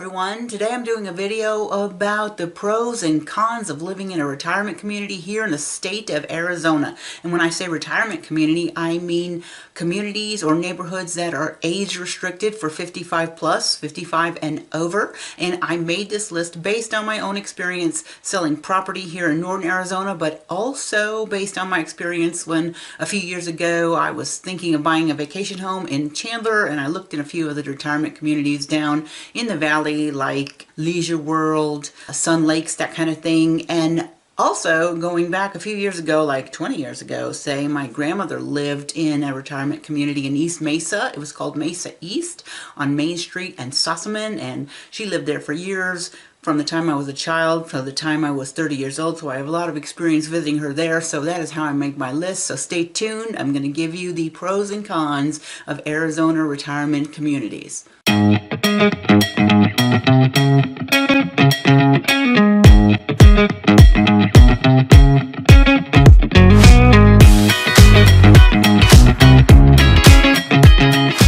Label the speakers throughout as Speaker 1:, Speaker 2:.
Speaker 1: everyone. Today I'm doing a video about the pros and cons of living in a retirement community here in the state of Arizona. And when I say retirement community, I mean communities or neighborhoods that are age restricted for 55 plus, 55 and over. And I made this list based on my own experience selling property here in northern Arizona, but also based on my experience when a few years ago I was thinking of buying a vacation home in Chandler, and I looked in a few of the retirement communities down in the valley like Leisure World, Sun Lakes, that kind of thing. And also going back a few years ago, like 20 years ago, say, my grandmother lived in a retirement community in East Mesa. It was called Mesa East on Main Street and Sussaman, and she lived there for years. From the time I was a child to the time I was 30 years old, so I have a lot of experience visiting her there, so that is how I make my list. So stay tuned. I'm going to give you the pros and cons of Arizona retirement communities.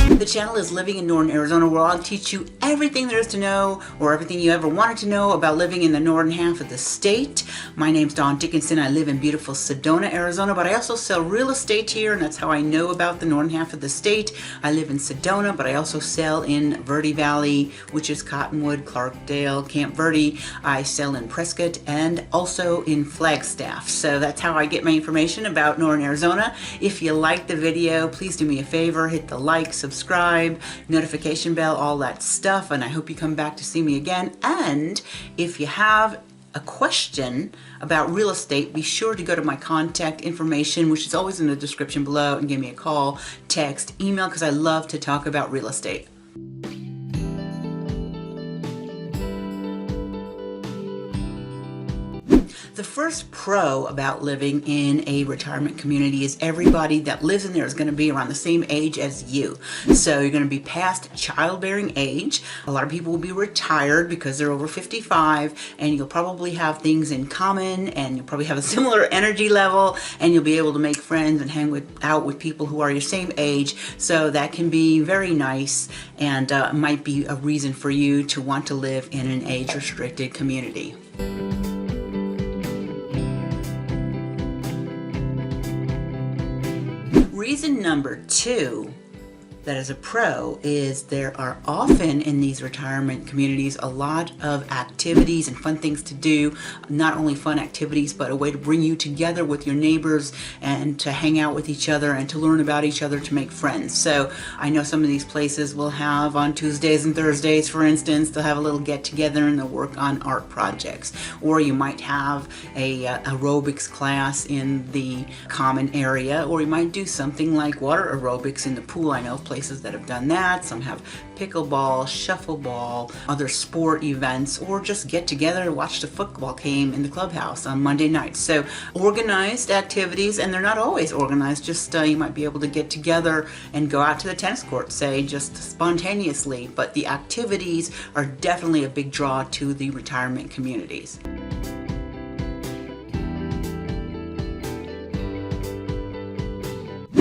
Speaker 1: The channel is Living in Northern Arizona, where I'll teach you everything there is to know, or everything you ever wanted to know about living in the northern half of the state. My name's Dawn Dickinson. I live in beautiful Sedona, Arizona, but I also sell real estate here, and that's how I know about the northern half of the state. I live in Sedona, but I also sell in Verde Valley, which is Cottonwood, Clarkdale, Camp Verde. I sell in Prescott and also in Flagstaff. So that's how I get my information about northern Arizona. If you like the video, please do me a favor, hit the like, subscribe, notification bell, all that stuff, and I hope you come back to see me again. And if you have a question about real estate, be sure to go to my contact information, which is always in the description below, and give me a call, text, email, because I love to talk about real estate. The first pro about living in a retirement community is everybody that lives in there is going to be around the same age as you. So you're going to be past childbearing age. A lot of people will be retired because they're over 55, and you'll probably have things in common, and you'll probably have a similar energy level, and you'll be able to make friends and hang out with people who are your same age. So that can be very nice, and might be a reason for you to want to live in an age-restricted community. Reason number two that is a pro is there are often in these retirement communities a lot of activities and fun things to do. Not only fun activities, but a way to bring you together with your neighbors and to hang out with each other and to learn about each other, to make friends. So I know some of these places will have on Tuesdays and Thursdays, for instance, they'll have a little get together and they'll work on art projects. Or you might have a aerobics class in the common area, or you might do something like water aerobics in the pool. I know places that have done that. Some have pickleball, shuffleball, other sport events, or just get together to watch the football game in the clubhouse on Monday nights. So organized activities, and they're not always organized, just you might be able to get together and go out to the tennis court, say, just spontaneously, but the activities are definitely a big draw to the retirement communities.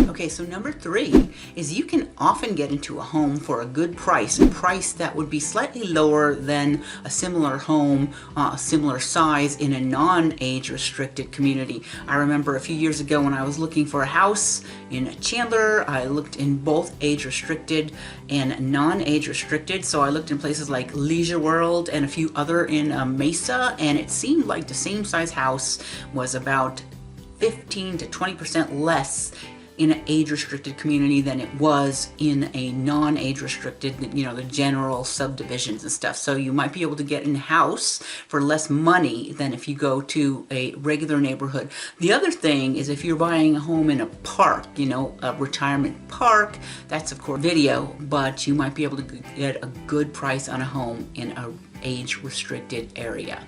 Speaker 1: Okay, so number three is you can often get into a home for a good price, a price that would be slightly lower than a similar home, a similar size in a non-age restricted community. I remember a few years ago when I was looking for a house in Chandler, I looked in both age restricted and non-age restricted. So I looked in places like Leisure World and a few other in Mesa, and it seemed like the same size house was about 15 to 20% less in an age-restricted community than it was in a non-age restricted, the general subdivisions and stuff. So you might be able to get in a house for less money than if you go to a regular neighborhood. The other thing is if you're buying a home in a park, a retirement park, that's of course video, but you might be able to get a good price on a home in a age restricted area.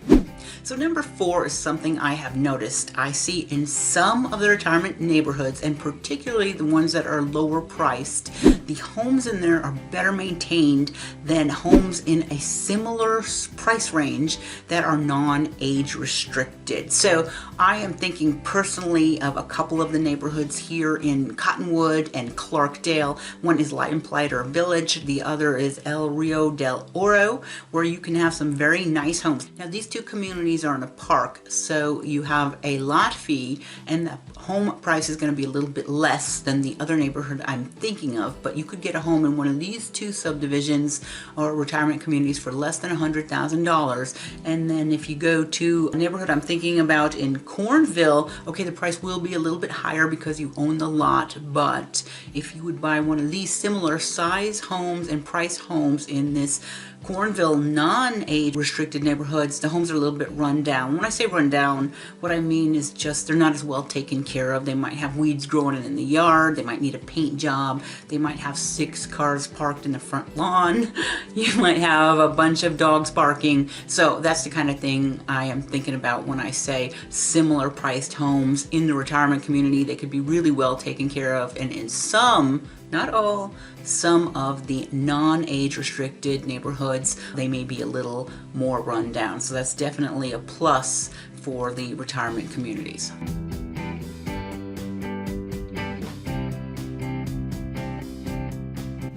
Speaker 1: So number 4 is something I have noticed I see in some of the retirement neighborhoods, and particularly the ones that are lower priced. The homes in there are better maintained than homes in a similar price range that are non-age restricted. So I am thinking personally of a couple of the neighborhoods here in Cottonwood and Clarkdale. One is Light and Plighter Village, the other is El Rio del Oro, where you can have some very nice homes. Now these two communities are in a park, so you have a lot fee, and the home price is going to be a little bit less than the other neighborhood I'm thinking of, but you could get a home in one of these two subdivisions or retirement communities for less than $100,000. And then if you go to a neighborhood I'm thinking about in Cornville, okay, the price will be a little bit higher because you own the lot, but if you would buy one of these similar size homes and price homes in this Cornville non-age restricted neighborhoods, the homes are a little bit run down. When I say run down, what I mean is just they're not as well taken care of. They might have weeds growing in the yard. They might need a paint job. They might have 6 cars parked in the front lawn. You might have a bunch of dogs barking. So that's the kind of thing I am thinking about when I say similar priced homes in the retirement community. They could be really well taken care of, and in some, not all, some of the non-age restricted neighborhoods, they may be a little more run down. So that's definitely a plus for the retirement communities.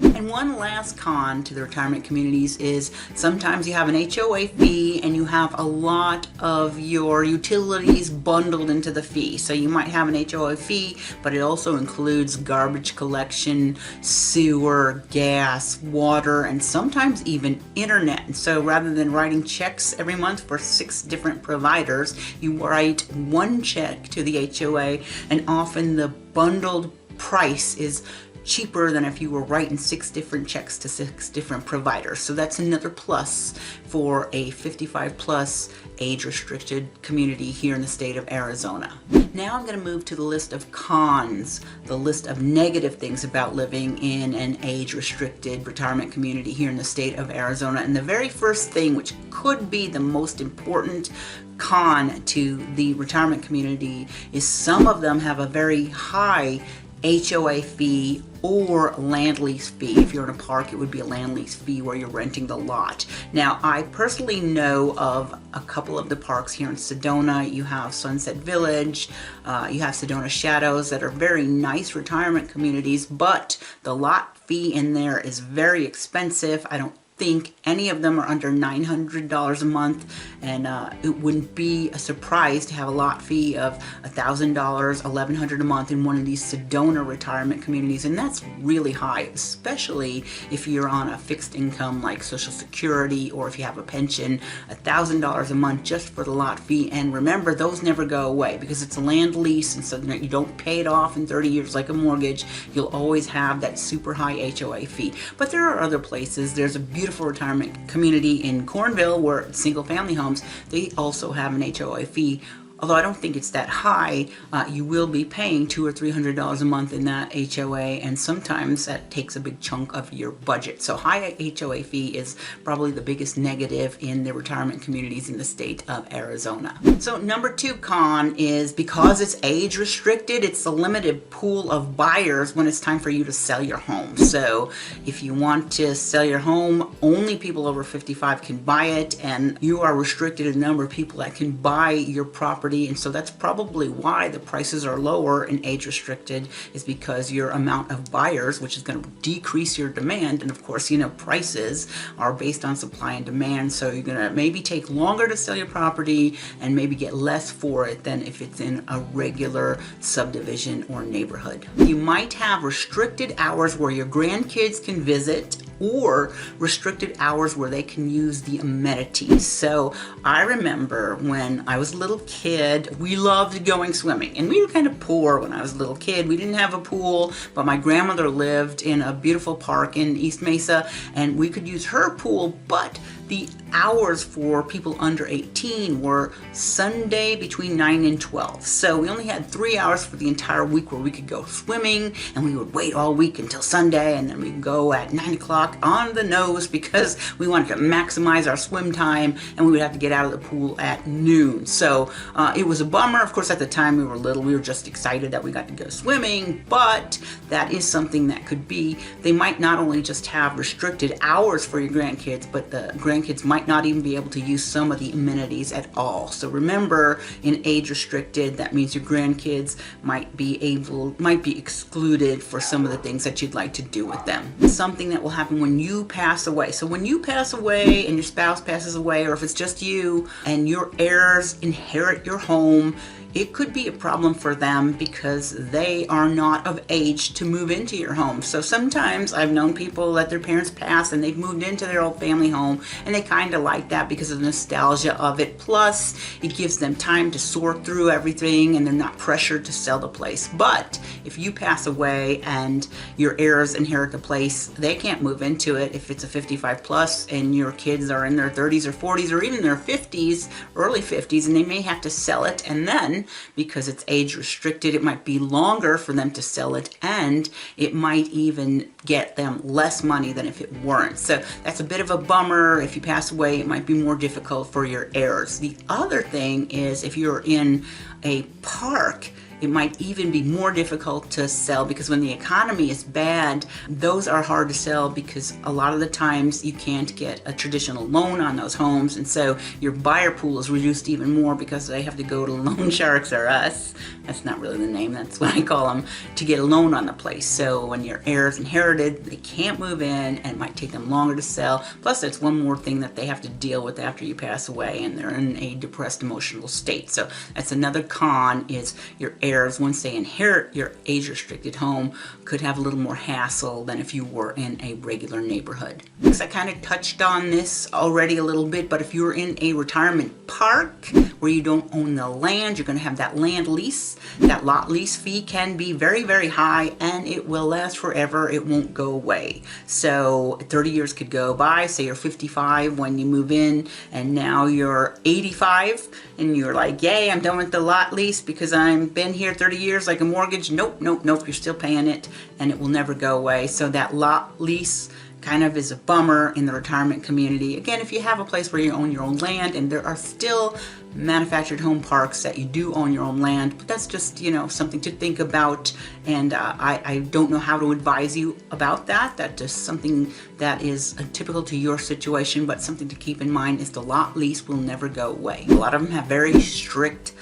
Speaker 1: And one last con to the retirement communities is sometimes you have an HOA fee and you have a lot of your utilities bundled into the fee. So you might have an HOA fee, but it also includes garbage collection, sewer, gas, water, and sometimes even internet. And so rather than writing checks every month for 6 different providers, you write one check to the HOA, and often the bundled price is cheaper than if you were writing 6 different checks to 6 different providers. So that's another plus for a 55 plus age restricted community here in the state of Arizona. Now I'm going to move to the list of cons, the list of negative things about living in an age restricted retirement community here in the state of Arizona. And the very first thing, which could be the most important con to the retirement community, is some of them have a very high HOA fee or land lease fee. If you're in a park, it would be a land lease fee where you're renting the lot. Now, I personally know of a couple of the parks here in Sedona. You have Sunset Village, you have Sedona Shadows, that are very nice retirement communities, but the lot fee in there is very expensive. I don't think any of them are under $900 a month, and it wouldn't be a surprise to have a lot fee of $1,000, $1,100 a month in one of these Sedona retirement communities, and that's really high, especially if you're on a fixed income like Social Security or if you have a pension. $1,000 a month just for the lot fee, and remember, those never go away because it's a land lease, and so you don't pay it off in 30 years like a mortgage. You'll always have that super high HOA fee. But there are other places. There's a beautiful retirement community in Cornville where single family homes, they also have an HOA fee. Although I don't think it's that high, you will be paying $200 or $300 a month in that HOA, and sometimes that takes a big chunk of your budget. So high HOA fee is probably the biggest negative in the retirement communities in the state of Arizona. So number 2 con is because it's age restricted, it's a limited pool of buyers when it's time for you to sell your home. So if you want to sell your home, only people over 55 can buy it, and you are restricted in the number of people that can buy your property. And so that's probably why the prices are lower in age restricted, is because your amount of buyers, which is going to decrease your demand. And of course, you know, prices are based on supply and demand. So you're going to maybe take longer to sell your property and maybe get less for it than if it's in a regular subdivision or neighborhood. You might have restricted hours where your grandkids can visit, or restricted hours where they can use the amenities. So I remember when I was a little kid, we loved going swimming, and we were kind of poor when I was a little kid. We didn't have a pool, but my grandmother lived in a beautiful park in East Mesa, and we could use her pool, but The hours for people under 18 were Sunday between 9 and 12. So we only had 3 hours for the entire week where we could go swimming, and we would wait all week until Sunday, and then we'd go at 9 o'clock on the nose because we wanted to maximize our swim time, and we would have to get out of the pool at noon. So it was a bummer. Of course, at the time we were little, we were just excited that we got to go swimming, but that is something that could be, they might not only just have restricted hours for your grandkids, but the grandkids might not even be able to use some of the amenities at all. So remember, in age restricted, that means your grandkids might be excluded for some of the things that you'd like to do with them. Something that will happen when you pass away. So when you pass away and your spouse passes away, or if it's just you and your heirs inherit your home, it could be a problem for them because they are not of age to move into your home. So sometimes I've known people that their parents passed and they've moved into their old family home, and they kind of like that because of the nostalgia of it. Plus, it gives them time to sort through everything and they're not pressured to sell the place. But if you pass away and your heirs inherit the place, they can't move into it if it's a 55 plus and your kids are in their 30s or 40s or even their 50s, early 50s, and they may have to sell it. And then because it's age restricted, it might be longer for them to sell it, and it might even get them less money than if it weren't. So that's a bit of a bummer. If you pass away, it might be more difficult for your heirs. The other thing is, if you're in a park, it might even be more difficult to sell, because when the economy is bad, those are hard to sell because a lot of the times you can't get a traditional loan on those homes, and so your buyer pool is reduced even more because they have to go to loan sharks or us. That's not really the name, that's what I call them, to get a loan on the place. So when your heirs inherited, they can't move in, and it might take them longer to sell. Plus, that's one more thing that they have to deal with after you pass away, and they're in a depressed emotional state. So that's another con, is your heirs, once they inherit your age-restricted home, could have a little more hassle than if you were in a regular neighborhood. Because I kind of touched on this already a little bit, but if you're in a retirement park where you don't own the land, you're going to have that land lease. That lot lease fee can be very, very high, and it will last forever. It won't go away. So 30 years could go by. Say you're 55 when you move in, and now you're 85, and you're like, yay, I'm done with the lot lease because I've been here 30 years like a mortgage. Nope, nope, nope, you're still paying it, and it will never go away. So that lot lease kind of is a bummer in the retirement community. Again, if you have a place where you own your own land, and there are still manufactured home parks that you do own your own land, but that's just, you know, something to think about, and I don't know how to advise you about that. That's just something that is typical to your situation, but something to keep in mind is the lot lease will never go away. A lot of them have very strict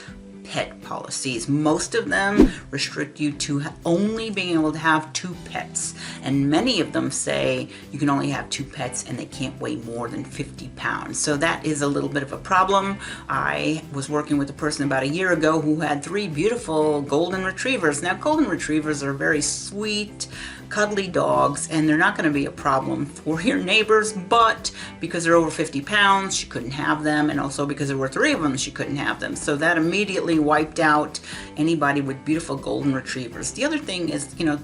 Speaker 1: pet policies. Most of them restrict you to only being able to have 2 pets, and many of them say you can only have 2 pets and they can't weigh more than 50 pounds. So that is a little bit of a problem. I was working with a person about a year ago who had 3 beautiful golden retrievers. Now, golden retrievers are very sweet, cuddly dogs, and they're not going to be a problem for your neighbors, but because they're over 50 pounds, she couldn't have them, and also because there were 3 of them, she couldn't have them. So that immediately wiped out anybody with beautiful golden retrievers. The other thing is, you know,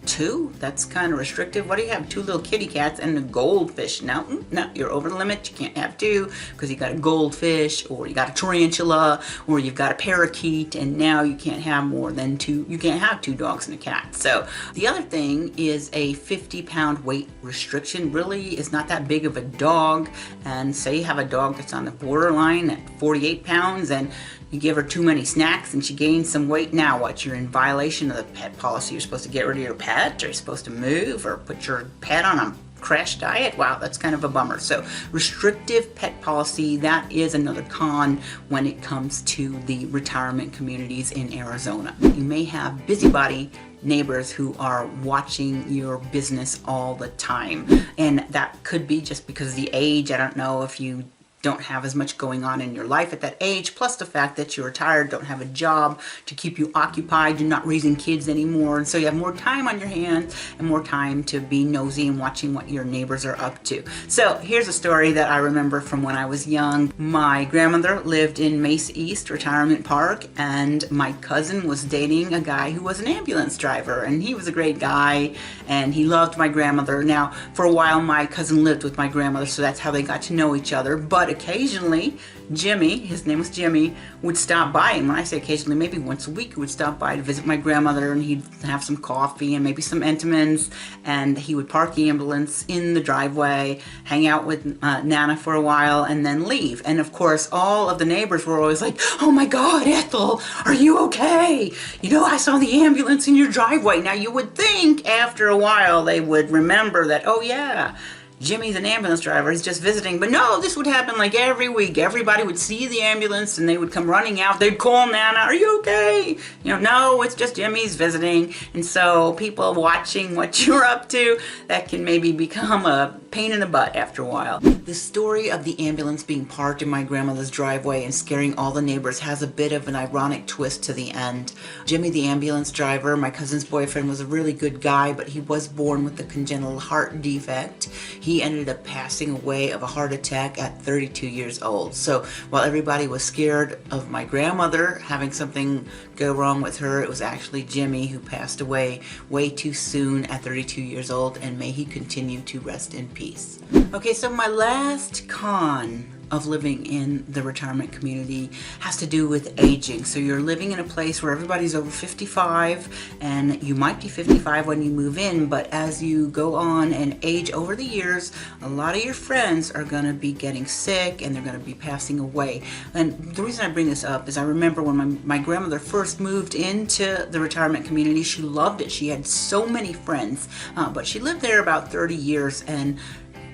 Speaker 1: 2, that's kind of restrictive. What do you have? 2 little kitty cats and a goldfish. No, you're over the limit. You can't have 2 because you got a goldfish, or you got a tarantula, or you've got a parakeet, and now you can't have more than 2. You can't have 2 dogs and a cat. So the other thing is a 50-pound weight restriction. Really is not that big of a dog, and say you have a dog that's on the borderline at 48 pounds, and you give her too many snacks and she gains some weight. Now what? You're in violation of the pet policy. You're supposed to get rid of your pet, or you're supposed to move, or put your pet on a crash diet. Wow, that's kind of a bummer. So restrictive pet policy, that is another con when it comes to the retirement communities in Arizona. You may have busybody neighbors who are watching your business all the time, and that could be just because of the age. I don't know if you don't have as much going on in your life at that age, plus the fact that you're retired, don't have a job to keep you occupied, you're not raising kids anymore, and so you have more time on your hands and more time to be nosy and watching what your neighbors are up to. So here's a story that I remember from when I was young. My grandmother lived in Mesa East Retirement Park, and my cousin was dating a guy who was an ambulance driver, and he was a great guy, and he loved my grandmother. Now, for a while, my cousin lived with my grandmother, so that's how they got to know each other, but occasionally Jimmy, his name was Jimmy, would stop by, and when I say occasionally, maybe once a week, he would stop by to visit my grandmother, and he'd have some coffee and maybe some Entenmann's, and he would park the ambulance in the driveway, hang out with Nana for a while, and then leave. And of course, all of the neighbors were always like, "Oh my God, Ethel, are you okay? You know, I saw the ambulance in your driveway." Now, you would think after a while they would remember that, oh yeah, Jimmy's an ambulance driver, he's just visiting. But no, this would happen like every week. Everybody would see the ambulance and they would come running out. They'd call Nana, "Are you okay?" You know, no, it's just Jimmy's visiting. And so people watching what you're up to, that can maybe become a pain in the butt after a while. The story of the ambulance being parked in my grandmother's driveway and scaring all the neighbors has a bit of an ironic twist to the end. Jimmy, the ambulance driver, my cousin's boyfriend, was a really good guy, but he was born with a congenital heart defect. He ended up passing away of a heart attack at 32 years old. So while everybody was scared of my grandmother having something go wrong with her, it was actually Jimmy who passed away way too soon at 32 years old, and may he continue to rest in peace. Okay, so my last con of living in the retirement community has to do with aging. So you're living in a place where everybody's over 55, and you might be 55 when you move in, but as you go on and age over the years, a lot of your friends are going to be getting sick and they're going to be passing away. And the reason I bring this up is I remember when my grandmother first moved into the retirement community, she loved it. She had so many friends, but she lived there about 30 years, and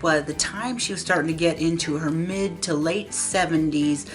Speaker 1: by the time she was starting to get into her mid to late 70s,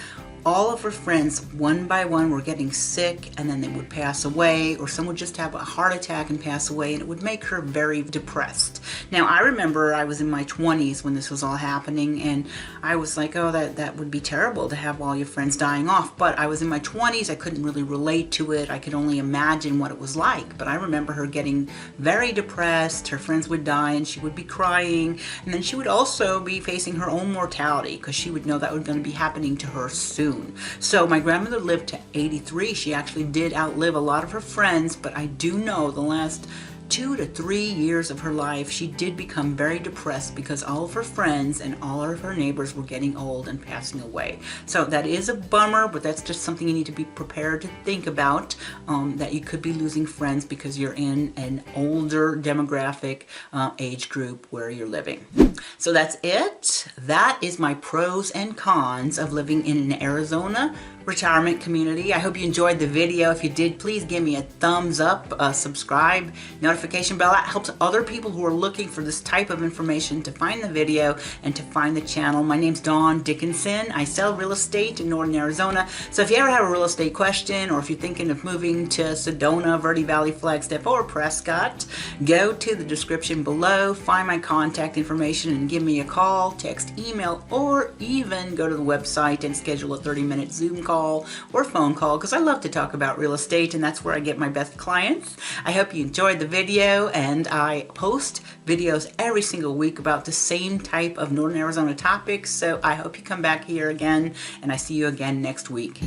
Speaker 1: all of her friends, one by one, were getting sick, and then they would pass away, or some would just have a heart attack and pass away, and it would make her very depressed. Now, I remember I was in my 20s when this was all happening, and I was like, oh, that would be terrible to have all your friends dying off. But I was in my 20s, I couldn't really relate to it. I could only imagine what it was like. But I remember her getting very depressed, her friends would die, and she would be crying, and then she would also be facing her own mortality, because she would know that was going to be happening to her soon. So my grandmother lived to 83. She actually did outlive a lot of her friends, but I do know the last 2 to 3 years of her life, she did become very depressed because all of her friends and all of her neighbors were getting old and passing away. So that is a bummer, but that's just something you need to be prepared to think about, that you could be losing friends because you're in an older demographic age group where you're living. So that's it. That is my pros and cons of living in an Arizona retirement community. I hope you enjoyed the video. If you did, please give me a thumbs up, subscribe, notification bell. That helps other people who are looking for this type of information to find the video and to find the channel. My name's Dawn Dickinson. I sell real estate in northern Arizona. So if you ever have a real estate question, or if you're thinking of moving to Sedona, Verde Valley, Flagstaff, or Prescott, go to the description below, find my contact information, and give me a call, text, email, or even go to the website and schedule a 30-minute Zoom call or phone call, because I love to talk about real estate, and that's where I get my best clients. I hope you enjoyed the video, and I post videos every single week about the same type of northern Arizona topics, so I hope you come back here again, and I see you again next week.